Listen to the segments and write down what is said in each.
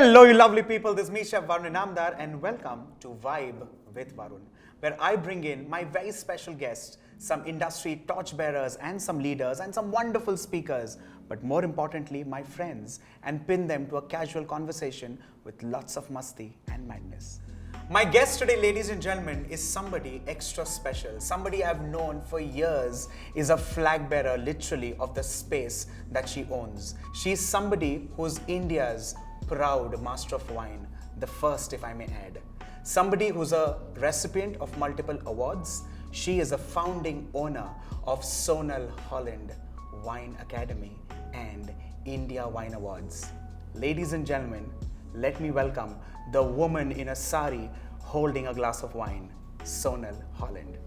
Hello, you lovely people. This is me, Chef Varun Inamdar, and welcome to Vibe with Varun, where I bring in my very special guests, some industry torchbearers and some leaders and some wonderful speakers, but more importantly, my friends, and pin them to a casual conversation with lots of masti and madness. My guest today, ladies and gentlemen, is somebody extra special. Somebody I've known for years, is a flag bearer literally of the space that she owns. She's somebody who's India's proud master of wine, the first if I may add. Somebody who's a recipient of multiple awards. She is a founding owner of Sonal Holland Wine Academy and India Wine Awards. Ladies and gentlemen, let me welcome the woman in a saree holding a glass of wine, Sonal Holland.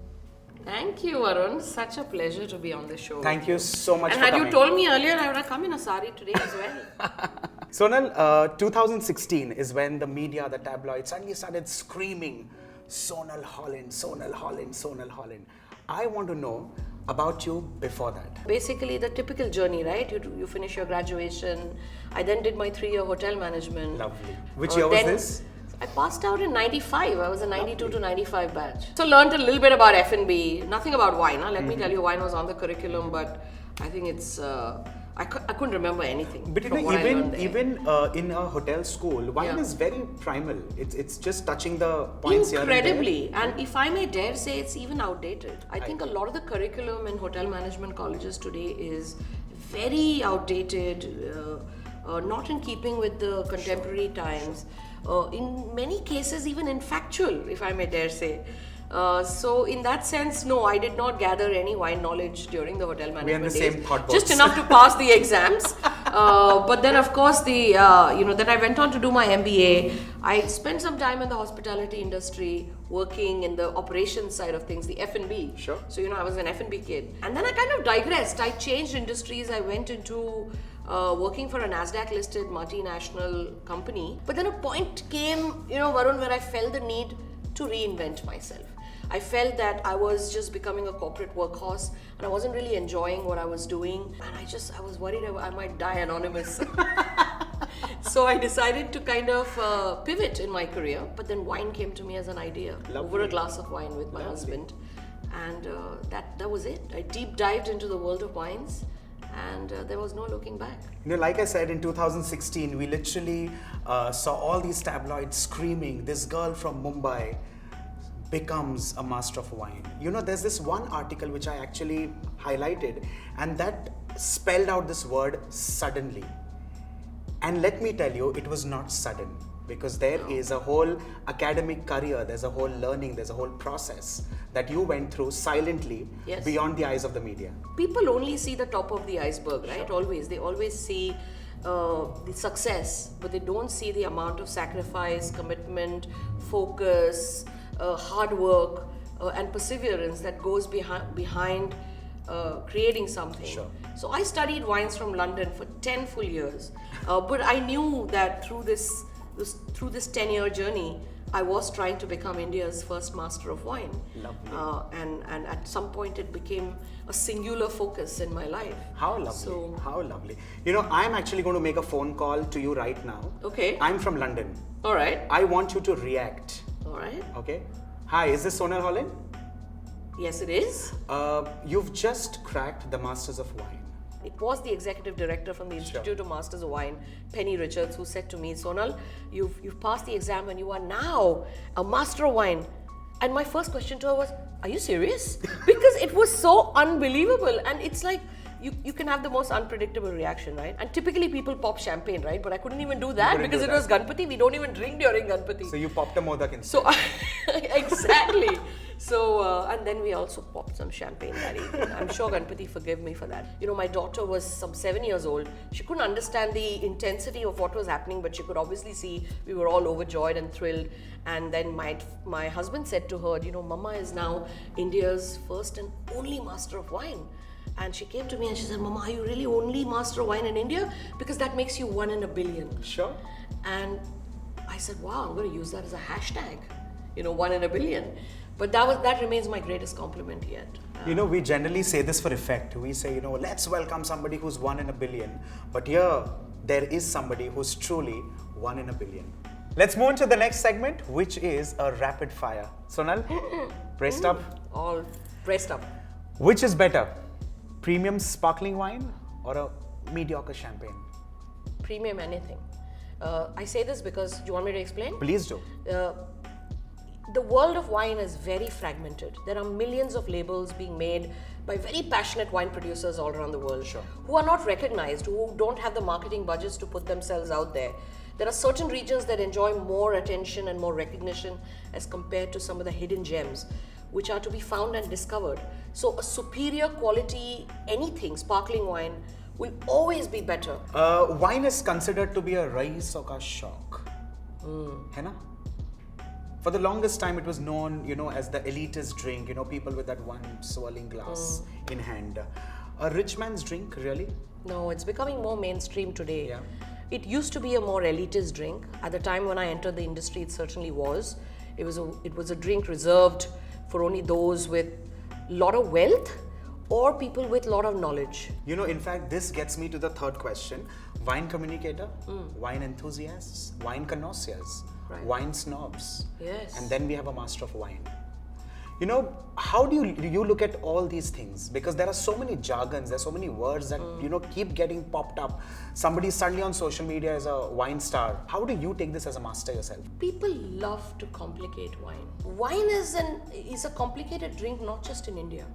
Thank you, Varun. Such a pleasure to be on the show. Thank you so much and for coming. coming. And had you told me earlier, I would have come in a saree today as well. Sonal, 2016 is when the media, the tabloids suddenly started screaming, Sonal Holland, Sonal Holland, Sonal Holland. I want to know about you before that. Basically, the typical journey, right? You finish your graduation. I then did my 3-year hotel management. Lovely. Which year was this? I passed out in 95. I was a 92 to 95 batch. So learned a little bit about F&B. Nothing about wine. Huh? Let me tell you, wine was on the curriculum, but I think it's... I couldn't remember anything. But you know, even in a hotel school, wine is very primal. It's just touching the points incredibly. And if I may dare say, it's even outdated. I think a lot of the curriculum in hotel management colleges today is very outdated, not in keeping with the contemporary times. In many cases, even infactual, if I may dare say. So in that sense, no, I did not gather any wine knowledge during the hotel management We're in the days. same thought box. Just enough to pass the exams. But then, of course, then I went on to do my MBA. I spent some time in the hospitality industry, working in the operations side of things, the F&B. Sure. So I was an F&B kid, and then I kind of digressed. I changed industries. I went into working for a NASDAQ-listed multinational company. But then a point came, Varun, where I felt the need to reinvent myself. I felt that I was just becoming a corporate workhorse and I wasn't really enjoying what I was doing, and I was worried I might die anonymous. So I decided to kind of pivot in my career, but then wine came to me as an idea. Lovely. Over a glass of wine with my husband, and that was it. I deep dived into the world of wines, and there was no looking back. Like I said, in 2016, we literally saw all these tabloids screaming, this girl from Mumbai becomes a master of wine. There's this one article which I actually highlighted, and that spelled out this word suddenly. And let me tell you, it was not sudden, because there is a whole academic career, there's a whole learning, there's a whole process that you went through silently beyond the eyes of the media. People only see the top of the iceberg, right? Sure. Always. They always see the success, but they don't see the amount of sacrifice, commitment, focus, hard work, and perseverance that goes behind creating something. Sure. So I studied wines from London for 10 full years, but I knew that through this 10-year journey, I was trying to become India's first master of wine. Lovely. And at some point it became a singular focus in my life. How lovely. How lovely. I'm actually going to make a phone call to you right now. Okay. I'm from London. All right. I want you to react. All right. Okay. Hi, is this Sonal Holland? Yes, it is. You've just cracked the Masters of Wine. It was the executive director from the Institute of Masters of Wine, Penny Richards, who said to me, Sonal, you've passed the exam and you are now a master of wine. And my first question to her was, are you serious? Because it was so unbelievable. And it's like, you can have the most unpredictable reaction, right? And typically people pop champagne, right? But I couldn't even do that because it was Ganpati. We don't even drink during Ganpati. So you popped a modak instead. So exactly. So and then we also popped some champagne that evening. I'm sure Ganpati forgive me for that. My daughter was some 7 years old. She couldn't understand the intensity of what was happening, but she could obviously see we were all overjoyed and thrilled. And then my husband said to her, Mama is now India's first and only master of wine. And she came to me and she said, Mama, are you really only master of wine in India? Because that makes you 1 in a billion. Sure. And I said, wow, I'm going to use that as a hashtag, 1 in a billion. But that remains my greatest compliment yet. We generally say this for effect. We say, let's welcome somebody who's 1 in a billion. But here, there is somebody who's truly 1 in a billion. Let's move on to the next segment, which is a rapid fire. Sonal, braced up? All braced up. Which is better, premium sparkling wine or a mediocre champagne? Premium anything. I say this because, do you want me to explain? Please do. The world of wine is very fragmented. There are millions of labels being made by very passionate wine producers all around the world, Sure. who are not recognized, who don't have the marketing budgets to put themselves out there. There are certain regions that enjoy more attention and more recognition as compared to some of the hidden gems, which are to be found and discovered. So a superior quality anything, sparkling wine, will always be better. Wine is considered to be a rais ka shock. है ना? For the longest time, it was known, as the elitist drink. People with that one swirling glass in hand. A rich man's drink, really? No, it's becoming more mainstream today. Yeah. It used to be a more elitist drink. At the time when I entered the industry, it certainly was. It was a drink reserved for only those with a lot of wealth or people with a lot of knowledge. In fact, this gets me to the third question. Wine communicator, wine enthusiasts, wine connoisseurs, Right. wine snobs. Yes. And then we have a master of wine. How do you look at all these things? Because there are so many jargons, there's so many words that, keep getting popped up. Somebody suddenly on social media is a wine star. How do you take this as a master yourself? People love to complicate wine. Wine is a complicated drink, not just in India.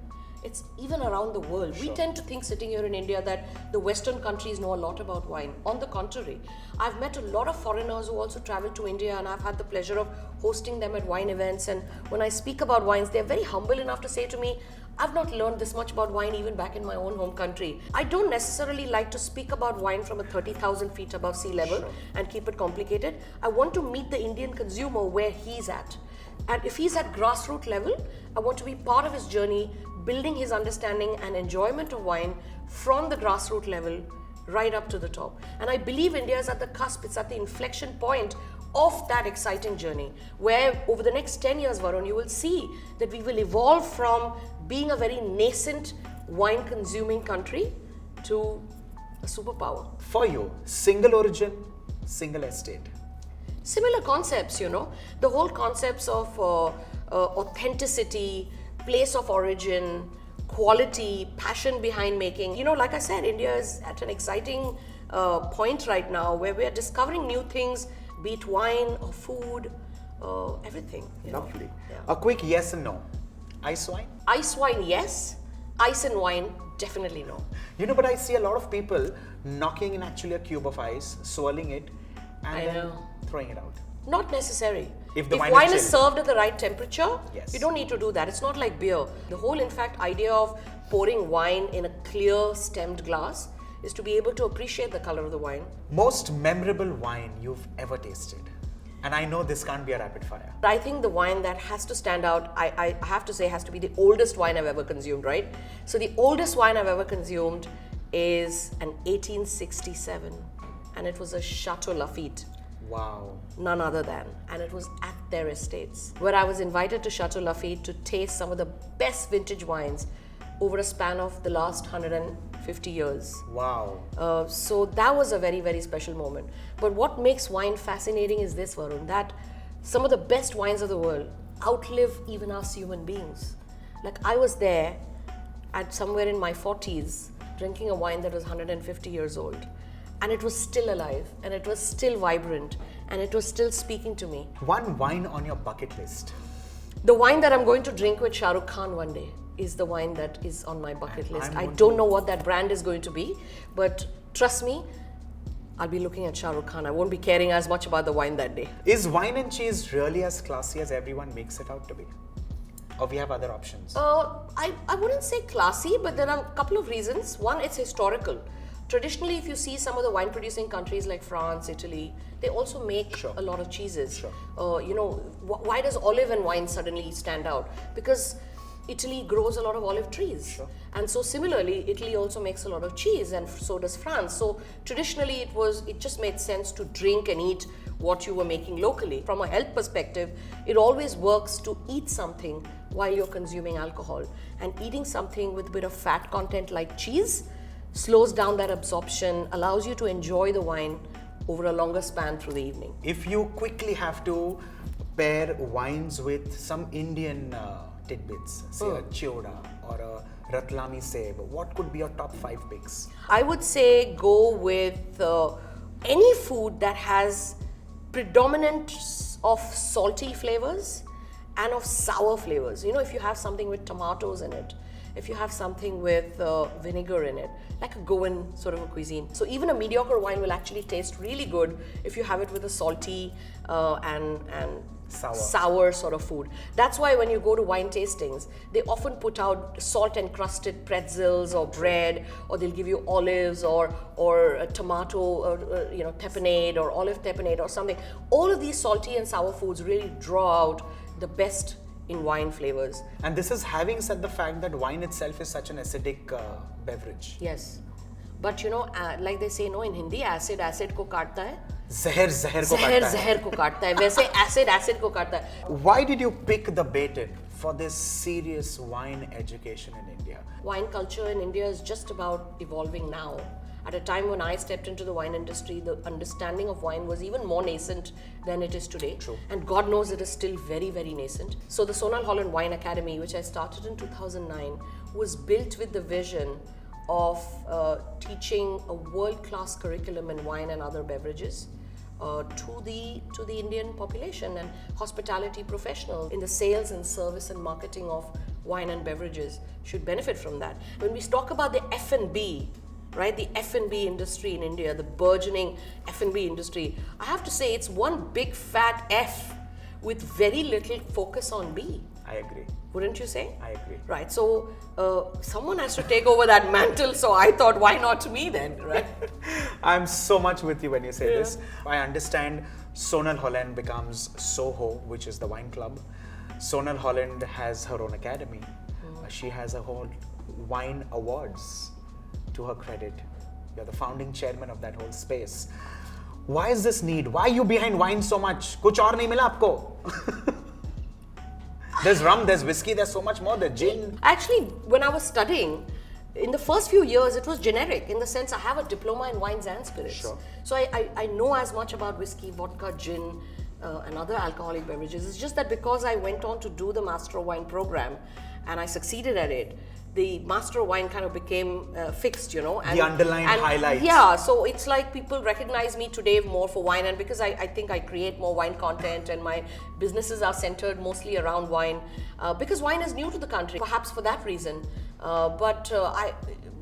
It's even around the world. Sure. We tend to think sitting here in India that the Western countries know a lot about wine. On the contrary, I've met a lot of foreigners who also travel to India, and I've had the pleasure of hosting them at wine events. And when I speak about wines, they're very humble enough to say to me, I've not learned this much about wine even back in my own home country. I don't necessarily like to speak about wine from a 30,000 feet above sea level and keep it complicated. I want to meet the Indian consumer where he's at. And if he's at grassroots level, I want to be part of his journey, building his understanding and enjoyment of wine from the grassroots level right up to the top. And I believe India is at the cusp, it's at the inflection point of that exciting journey, where over the next 10 years, Varun, you will see that we will evolve from being a very nascent wine consuming country to a superpower. For you, single origin, single estate. Similar concepts, the whole concepts of authenticity, place of origin, quality, passion behind making. Like I said, India is at an exciting point right now where we are discovering new things, be it wine or food, everything. Lovely. Yeah. A quick yes and no. Ice wine? Ice wine, yes. Ice and wine, definitely no. But I see a lot of people knocking in actually a cube of ice, swirling it, and I then know. throwing it out. Not necessary. If the If wine wine is is chilled. served at the right temperature, Yes. you don't need to do that. It's not like beer. The whole, in fact, idea of pouring wine in a clear stemmed glass is to be able to appreciate the color of the wine. Most memorable wine you've ever tasted? And I know this can't be a rapid fire. I think the wine that has to stand out, I have to say, has to be the oldest wine I've ever consumed, right? So the oldest wine I've ever consumed is an 1867, and it was a Chateau Lafite. Wow. None other than, and it was at their estates, where I was invited to Chateau Lafite to taste some of the best vintage wines over a span of the last 150 years. Wow. So that was a very, very special moment. But what makes wine fascinating is this, Varun, that some of the best wines of the world outlive even us human beings. Like I was there at somewhere in my 40s drinking a wine that was 150 years old. And it was still alive, and it was still vibrant, and it was still speaking to me. One wine on your bucket list. The wine that I'm going to drink with Shah Rukh Khan one day is the wine that is on my bucket list. I'm I going don't know what that brand is going to be, but trust me, I'll be looking at Shah Rukh Khan. I won't be caring as much about the wine that day. Is wine and cheese really as classy as everyone makes it out to be? Or we have other options? I wouldn't say classy, but there are a couple of reasons. One, it's historical. Traditionally, if you see some of the wine producing countries like France, Italy, they also make Sure. a lot of cheeses. Sure. Why does olive and wine suddenly stand out? Because Italy grows a lot of olive trees. Sure. And so similarly, Italy also makes a lot of cheese, and so does France. So traditionally, it just made sense to drink and eat what you were making locally. From a health perspective, it always works to eat something while you're consuming alcohol. And eating something with a bit of fat content like cheese slows down that absorption, allows you to enjoy the wine over a longer span through the evening. If you quickly have to pair wines with some Indian tidbits, say a Chioda or a Ratlami Seb, what could be your top 5 picks? I would say go with any food that has predominance of salty flavors and of sour flavors. You know, if you have something with tomatoes in it, if you have something with vinegar in it, like a Goan sort of a cuisine. So even a mediocre wine will actually taste really good if you have it with a salty and sour sort of food. That's why when you go to wine tastings, they often put out salt encrusted pretzels or bread, or they'll give you olives or a tomato or tapenade or olive tapenade or something. All of these salty and sour foods really draw out the best in wine flavors. And this is having said the fact that wine itself is such an acidic beverage. Yes. But like they say, no, in Hindi, acid ko kaatta hai. Zahar ko kaatta hai. Zahar ko kaatta hai. वैसे acid ko kaatta hai. Why did you pick the Baited for this serious wine education in India? Wine culture in India is just about evolving now. At a time when I stepped into the wine industry, the understanding of wine was even more nascent than it is today. True. And God knows it is still very, very nascent. So the Sonal Holland Wine Academy, which I started in 2009, was built with the vision of teaching a world-class curriculum in wine and other beverages to the Indian population and hospitality professionals in the sales and service and marketing of wine and beverages should benefit from that. When we talk about the F&B, right, the F&B industry in India, the burgeoning F&B industry, I have to say it's one big fat F with very little focus on B. I agree. Wouldn't you say? I agree. Right, so someone has to take over that mantle, so I thought, why not me then, right? I'm so much with you when you say this. I understand Sonal Holland becomes Soho, which is the wine club. Sonal Holland has her own academy. She has a whole wine awards to her credit. You're the founding chairman of that whole space. Why is this need? Why are you behind wine so much? Kuch aur nahi mila aapko? There's rum, there's whiskey, there's so much more, there's gin. Actually, when I was studying, in the first few years, it was generic in the sense I have a diploma in wines and spirits. Sure. So I know as much about whiskey, vodka, gin, and other alcoholic beverages. It's just that because I went on to do the Master of Wine program and I succeeded at it, the Master of Wine kind of became fixed, And, the underlying highlights. Yeah, so it's like people recognize me today more for wine, and because I think I create more wine content and my businesses are centered mostly around wine, because wine is new to the country, perhaps for that reason. But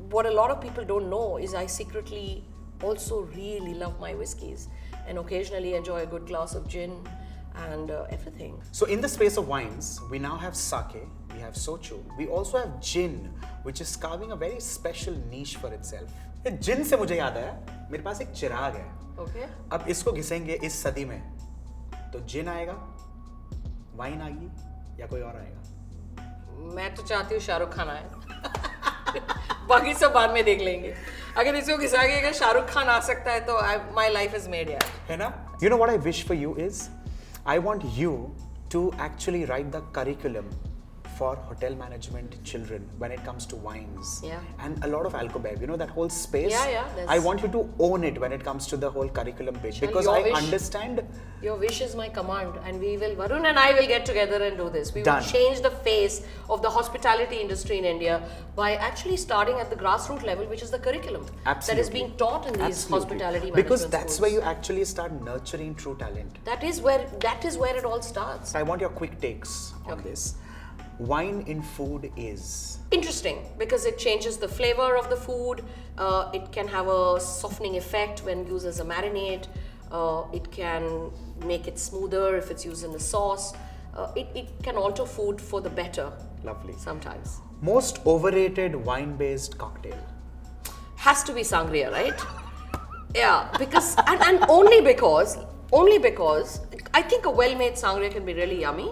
what a lot of people don't know is I secretly also really love my whiskeys and occasionally enjoy a good glass of gin and everything. So in the space of wines, we now have sake, we have sochu, we also have gin, which is carving a very special niche for itself. Gin से मुझे याद आया, मेरे पास एक चिराग है. Okay. अब इसको घिसेंगे इस सदी में, तो जिन आएगा, वाइन आएगी, या कोई और आएगा? मैं तो चाहती हूँ शाहरुख खान आए. बाकी सब बाद में देख लेंगे. अगर इसको घिसाएंगे अगर शाहरुख खान आ सकता है तो my life is made यार. है ना? You know what I wish for you is, I want you to actually write the curriculum for hotel management children when it comes to wines. Yeah. And a lot of alcobev, that whole space. Yeah. I want you to own it when it comes to the whole curriculum bit, Shall because your I wish- understand. Your wish is my command, and Varun and I will get together and do this. We Done. will change the face of the hospitality industry in India by actually starting at the grassroots level, which is the curriculum Absolutely. that is being taught in these Absolutely. hospitality management Because that's schools. where you actually start nurturing true talent. That is where it all starts. I want your quick takes on this. Wine in food is Interesting, because it changes the flavor of the food. It can have a softening effect when used as a marinade. It can make it smoother if it's used in a sauce. It can alter food for the better. lovely. Sometimes. Most overrated wine-based cocktail. Has to be sangria, right? Yeah, because and only because I think a well-made sangria can be really yummy,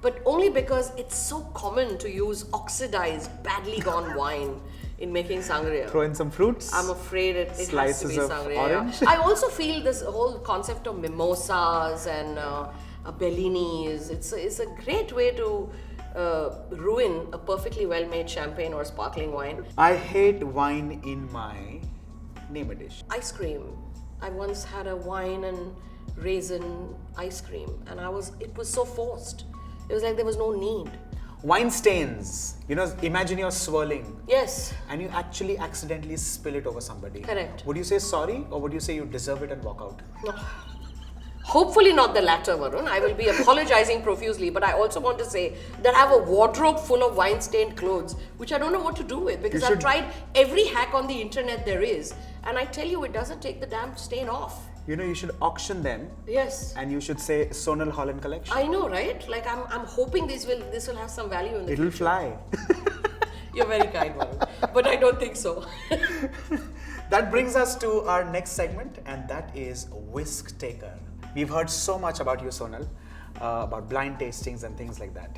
but only because it's so common to use oxidized, badly gone wine in making sangria. Throw in some fruits. I'm afraid it has to Slices be of sangria. orange. Yeah. I also feel this whole concept of mimosas and bellinis. It's a great way to ruin a perfectly well-made champagne or sparkling wine. I hate wine in my name a dish. Ice cream. I once had a wine and raisin ice cream, and it was so forced. It was like there was no need. Wine stains. Imagine you're swirling. Yes. And you actually accidentally spill it over somebody. Correct. Would you say sorry, or would you say you deserve it and walk out? No. Hopefully not the latter, Varun. I will be apologizing profusely, but I also want to say that I have a wardrobe full of wine-stained clothes, which I don't know what to do with, because I've tried every hack on the internet there is, and I tell you, it doesn't take the damn stain off. You should auction them. Yes. And you should say Sonal Holland collection. I know, right? Like I'm hoping this will have some value in the It'll future. fly. You're very kind, Varun. But I don't think so. That brings us to our next segment, and that is Whisk Taker. We've heard so much about you, Sonal, about blind tastings and things like that.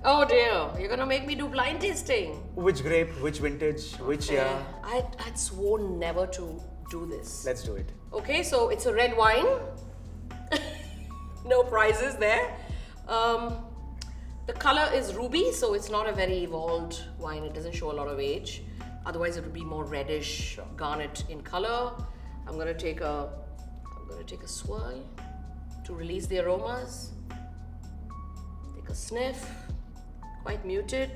Oh dear, you're gonna make me do blind tasting. Which grape, which vintage, which year? I'd sworn never to do this. Let's do it. Okay, so it's a red wine. No prizes there. The color is ruby, so it's not a very evolved wine. It doesn't show a lot of age. Otherwise, it would be more reddish, garnet in color. I'm gonna take a swirl to release the aromas. Take a sniff. Quite muted,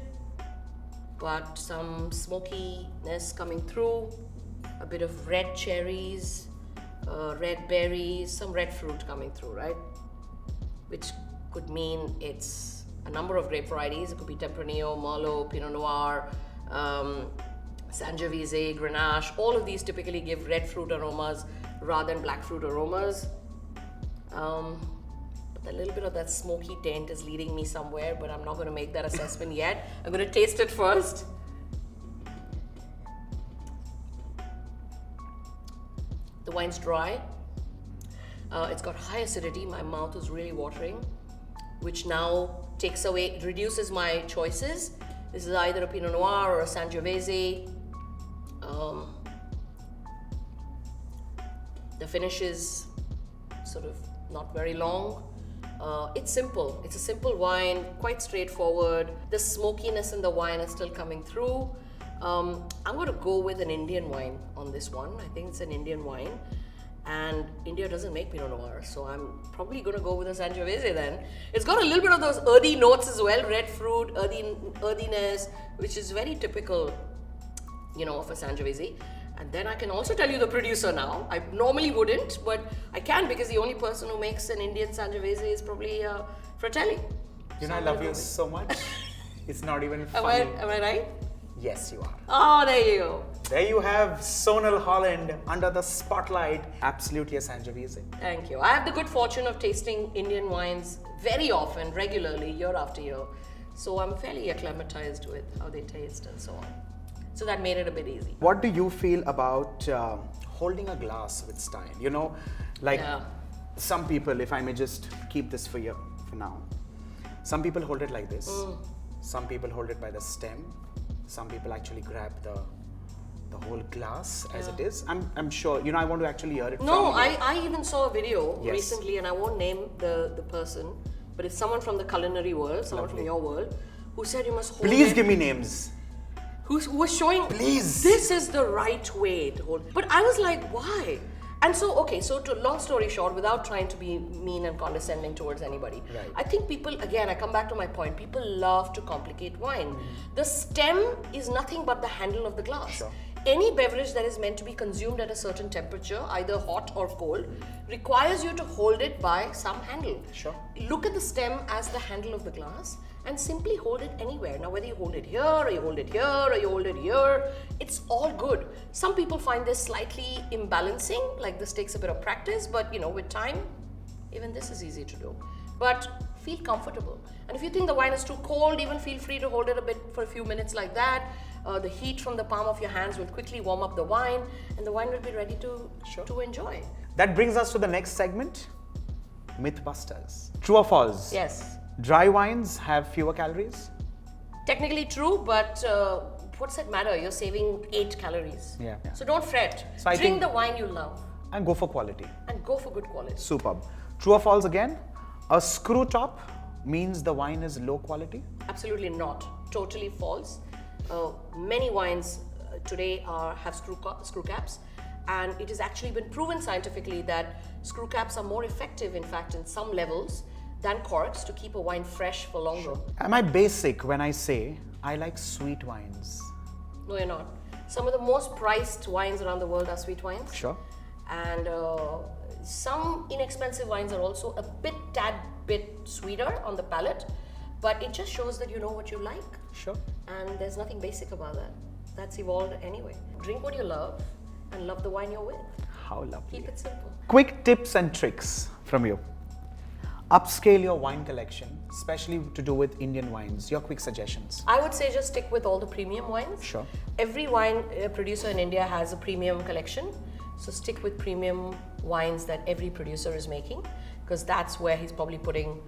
but some smokiness coming through. A bit of red cherries, red berries, some red fruit coming through, right? Which could mean it's a number of grape varieties. It could be Tempranillo, Merlot, Pinot Noir, Sangiovese, Grenache. All of these typically give red fruit aromas rather than black fruit aromas. But a little bit of that smoky taint is leading me somewhere, but I'm not going to make that assessment yet. I'm going to taste it first. The wine's dry. It's got high acidity. My mouth is really watering, which now reduces my choices. This is either a Pinot Noir or a Sangiovese. The finish is sort of not very long. It's simple. It's a simple wine, quite straightforward. The smokiness in the wine is still coming through. I'm going to go with an Indian wine on this one. I think it's an Indian wine. And India doesn't make Pinot Noir, so I'm probably going to go with a Sangiovese then. It's got a little bit of those earthy notes as well, red fruit, earthiness, which is very typical, of a Sangiovese. And then I can also tell you the producer now. I normally wouldn't, but I can because the only person who makes an Indian Sangiovese is probably Fratelli. I love you so much. It's not even funny. Am I right? Yes, you are. Oh, there you go. There you have Sonal Holland under the spotlight. Absolutely a Sangiovese. Thank you. I have the good fortune of tasting Indian wines very often, regularly, year after year. So I'm fairly acclimatized with how they taste and so on. So that made it a bit easy. What do you feel about holding a glass with style? Some people, if I may just keep this for you for now. Some people hold it like this. Some people hold it by the stem. Some people actually grab the whole glass as it is. I'm sure, I want to actually hear it from you. No, I even saw a video recently, and I won't name the person, but it's someone from the culinary world, someone from your world, who said you must hold Please it. give me names. Who was showing, Please. This is the right way to hold. But I was like, why? And so to long story short, without trying to be mean and condescending towards anybody, right. I think people, again, I come back to my point, people love to complicate wine. The stem is nothing but the handle of the glass. Sure. Any beverage that is meant to be consumed at a certain temperature, either hot or cold, requires you to hold it by some handle. Sure. Look at the stem as the handle of the glass and simply hold it anywhere. Now, whether you hold it here, or you hold it here, or you hold it here, it's all good. Some people find this slightly imbalancing, like this takes a bit of practice, but with time, even this is easy to do. But feel comfortable. And if you think the wine is too cold, even feel free to hold it a bit for a few minutes like that. The heat from the palm of your hands will quickly warm up the wine, and the wine will be ready to enjoy. That brings us to the next segment, Mythbusters. True or false? Yes. Dry wines have fewer calories? Technically true, but what's that matter? You're saving 8 calories. Yeah. So don't fret. So I Drink think- the wine you love And go for quality. and go for good quality. Superb. True or false again? A screw top means the wine is low quality? Absolutely not. Totally false. Many wines today have screw caps, And it has actually been proven scientifically that screw caps are more effective, in fact, in some levels than corks to keep a wine fresh for longer. Am I basic when I say I like sweet wines? No, you're not. Some of the most priced wines around the world are sweet wines. Sure. And some inexpensive wines are also a tad bit sweeter on the palate, but it just shows that you know what you like. Sure. And there's nothing basic about that. That's evolved anyway. Drink what you love and love the wine you're with. How lovely. Keep it simple. Quick tips and tricks from you. Upscale your wine collection, especially to do with Indian wines. Your quick suggestions. I would say just stick with all the premium wines. Sure. Every wine producer in India has a premium collection. So stick with premium wines that every producer is making, because that's where he's probably putting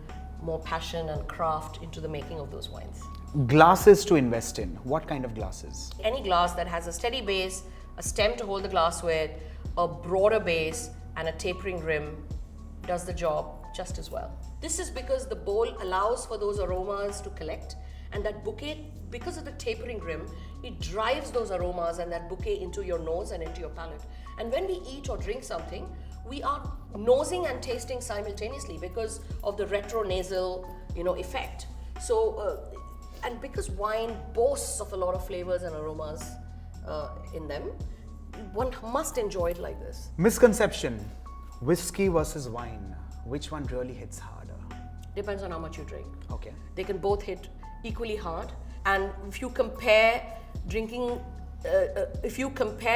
more passion and craft into the making of those wines. Glasses to invest in. What kind of glasses? Any glass that has a steady base, a stem to hold the glass with, a broader base, and a tapering rim does the job just as well. This is because the bowl allows for those aromas to collect, and that bouquet, because of the tapering rim, it drives those aromas and that bouquet into your nose and into your palate. And when we eat or drink something, we are nosing and tasting simultaneously because of the retronasal, effect. So, and because wine boasts of a lot of flavors and aromas in them, one must enjoy it like this. Misconception. Whiskey versus wine. Which one really hits harder? Depends on how much you drink. Okay. They can both hit equally hard. And if you compare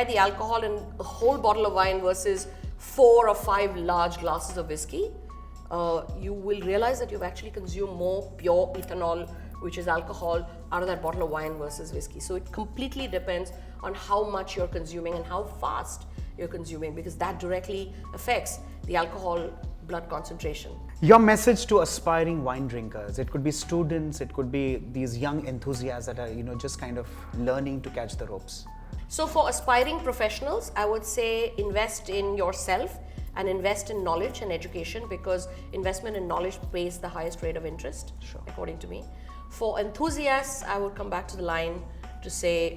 the alcohol in a whole bottle of wine versus 4 or 5 large glasses of whiskey, you will realize that you've actually consumed more pure ethanol, which is alcohol, out of that bottle of wine versus whiskey. So it completely depends on how much you're consuming and how fast you're consuming, because that directly affects the alcohol blood concentration. Your message to aspiring wine drinkers. It could be students, it could be these young enthusiasts that are, just kind of learning to catch the ropes. So for aspiring professionals, I would say invest in yourself and invest in knowledge and education, because investment in knowledge pays the highest rate of interest, according to me. For enthusiasts, I would come back to the line to say,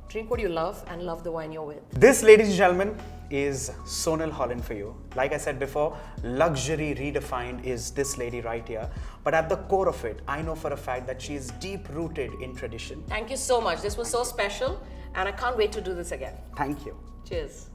drink what you love and love the wine you're with. This, ladies and gentlemen, is Sonal Holland for you. Like I said before, luxury redefined is this lady right here. But at the core of it, I know for a fact that she is deep rooted in tradition. Thank you so much. This was so special, and I can't wait to do this again. Thank you. Cheers.